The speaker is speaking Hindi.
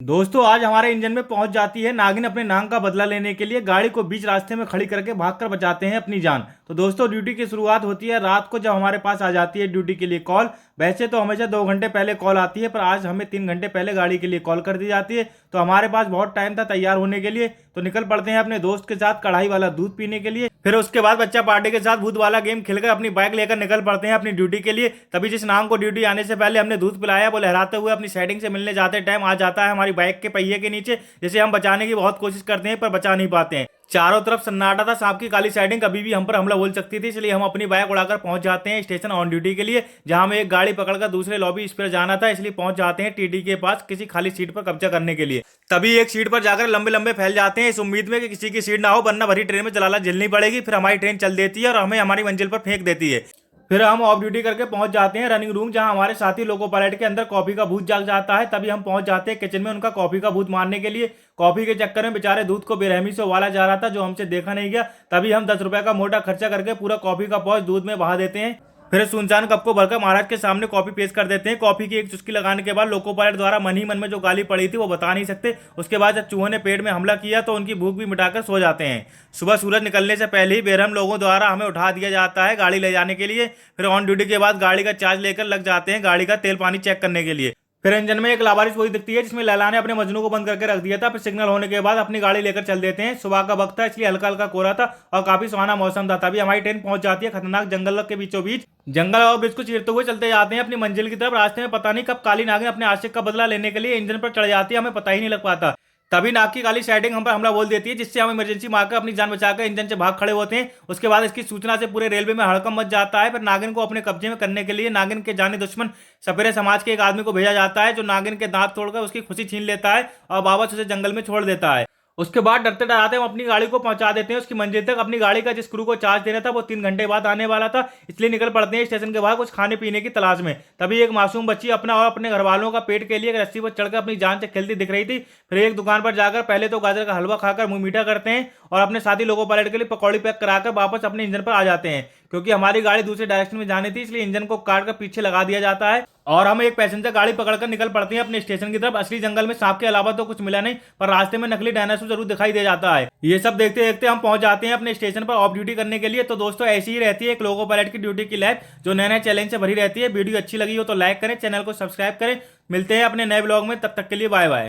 दोस्तों आज हमारे इंजन में पहुंच जाती है नागिन अपने नाम का बदला लेने के लिए। गाड़ी को बीच रास्ते में खड़ी करके भागकर बचाते हैं अपनी जान। तो दोस्तों ड्यूटी की शुरुआत होती है रात को, जब हमारे पास आ जाती है ड्यूटी के लिए कॉल। वैसे तो हमेशा 2 घंटे पहले कॉल आती है, पर आज हमें 3 घंटे पहले गाड़ी के लिए कॉल कर दी जाती है। तो हमारे पास बहुत टाइम था तैयार होने के लिए, तो निकल पड़ते हैं अपने दोस्त के साथ कढ़ाई वाला दूध पीने के लिए। फिर उसके बाद बच्चा पार्टी के साथ भूत वाला गेम खेलकर अपनी बाइक लेकर निकल पड़ते हैं अपनी ड्यूटी के लिए। तभी जिस नाम को ड्यूटी आने से पहले हमने दूध पिलाया, वो लहराते हुए अपनी सेटिंग से मिलने जाते टाइम आ जाता है हमारी बाइक के पहिए के नीचे, जिसे हम बचाने की बहुत कोशिश करते हैं पर बचा नहीं पाते हैं। चारों तरफ सन्नाटा था, सांप की काली साइडिंग कभी भी हम पर हमला बोल सकती थी, इसलिए हम अपनी बाइक उड़ाकर पहुंच जाते हैं स्टेशन ऑन ड्यूटी के लिए, जहां हमें एक गाड़ी पकड़कर दूसरे लॉबी इस पर जाना था। इसलिए पहुंच जाते हैं टीटी के पास किसी खाली सीट पर कब्जा करने के लिए। तभी एक सीट पर जाकर लंबे लंबे फैल जाते हैं, इस उम्मीद में कि किसी की सीट ना हो, वरना भरी ट्रेन में जलाला झेलनी पड़ेगी। फिर हमारी ट्रेन चल देती है और हमें हमारी मंजिल पर फेंक देती है। फिर हम ऑफ ड्यूटी करके पहुंच जाते हैं रनिंग रूम, जहां हमारे साथी लोको पायलट के अंदर कॉफी का भूत जाग जाता है। तभी हम पहुंच जाते हैं किचन में उनका कॉफी का भूत मारने के लिए। कॉफी के चक्कर में बेचारे दूध को बेरहमी से उबाला जा रहा था, जो हमसे देखा नहीं गया। तभी हम 10 रुपए का मोटा खर्चा करके पूरा कॉफी का पौच दूध में बहा देते हैं। फिर सुनसान कप को भरकर महाराज के सामने कॉफी पेश कर देते हैं। कॉफी की एक चुस्की लगाने के बाद लोको पायलट द्वारा मन ही मन में जो गाली पड़ी थी वो बता नहीं सकते। उसके बाद जब चूहों ने पेट में हमला किया तो उनकी भूख भी मिटाकर सो जाते हैं। सुबह सूरज निकलने से पहले ही बेरहम लोगों द्वारा हमें उठा दिया जाता है गाड़ी ले जाने के लिए। फिर ऑन ड्यूटी के बाद गाड़ी का चार्ज लेकर लग जाते हैं गाड़ी का तेल पानी चेक करने के लिए। फिर इंजन में एक लावारिस बोरी दिखती है, जिसमें लैला ने अपने मजनू को बंद करके रख दिया था। फिर सिग्नल होने के बाद अपनी गाड़ी लेकर चल देते हैं। सुबह का वक्त था, इसलिए हल्का हल्का कोहरा था और काफी सुहाना मौसम था। तभी हमारी ट्रेन पहुंच जाती है खतरनाक जंगल के बीचों बीच। जंगल और ब्रिज को चीरते हुए चलते जाते हैं अपनी मंजिल की तरफ। रास्ते में पता नहीं कब काली नागिन अपने आशिक का बदला लेने के लिए इंजन पर चढ़ जाती है, हमें पता ही नहीं लग पाता। तभी नाग की काली सेटिंग हम पर हमला बोल देती है, जिससे हम इमरजेंसी मारकर अपनी जान बचाकर इंजन से भाग खड़े होते हैं। उसके बाद इसकी सूचना से पूरे रेलवे में हड़कंप मच जाता है। फिर नागिन को अपने कब्जे में करने के लिए नागिन के जानी दुश्मन सपेरे समाज के एक आदमी को भेजा जाता है, जो नागिन के दांत तोड़कर उसकी खुशी छीन लेता है और वापस उसे जंगल में छोड़ देता है। उसके बाद डरते डराते हम अपनी गाड़ी को पहुंचा देते हैं उसकी मंजिल तक। अपनी गाड़ी का जिस क्रू को चार्ज देना था वो 3 घंटे बाद आने वाला था, इसलिए निकल पड़ते हैं स्टेशन के बाहर कुछ खाने पीने की तलाश में। तभी एक मासूम बच्ची अपना और अपने घर वालों का पेट के लिए एक रस्सी पर चढ़कर अपनी जान से खेलती दिख रही थी। फिर एक दुकान पर जाकर पहले तो गाजर का हलवा खाकर मुंह मीठा करते हैं और अपने साथी लोगों पायलट के लिए पकौड़ी पैक कराकर वापस अपने इंजन पर आ जाते हैं। क्योंकि हमारी गाड़ी दूसरे डायरेक्शन में जानी थी, इसलिए इंजन को काट कर पीछे लगा दिया जाता है और हम एक पैसेंजर गाड़ी पकड़कर निकल पड़ते हैं अपने स्टेशन की तरफ। असली जंगल में सांप के अलावा तो कुछ मिला नहीं, पर रास्ते में नकली डायनासोर जरूर दिखाई दे जाता है। ये सब देखते देखते हम पहुंच जाते हैं अपने स्टेशन पर ऑफ ड्यूटी करने के लिए। तो दोस्तों ऐसी ही रहती है एक लोको पायलट की ड्यूटी की लाइफ, जो नए नए चैलेंज से भरी रहती है। वीडियो अच्छी लगी हो तो लाइक करें, चैनल को सब्सक्राइब करें। मिलते हैं अपने नए ब्लॉग में, तब तक के लिए बाय बाय।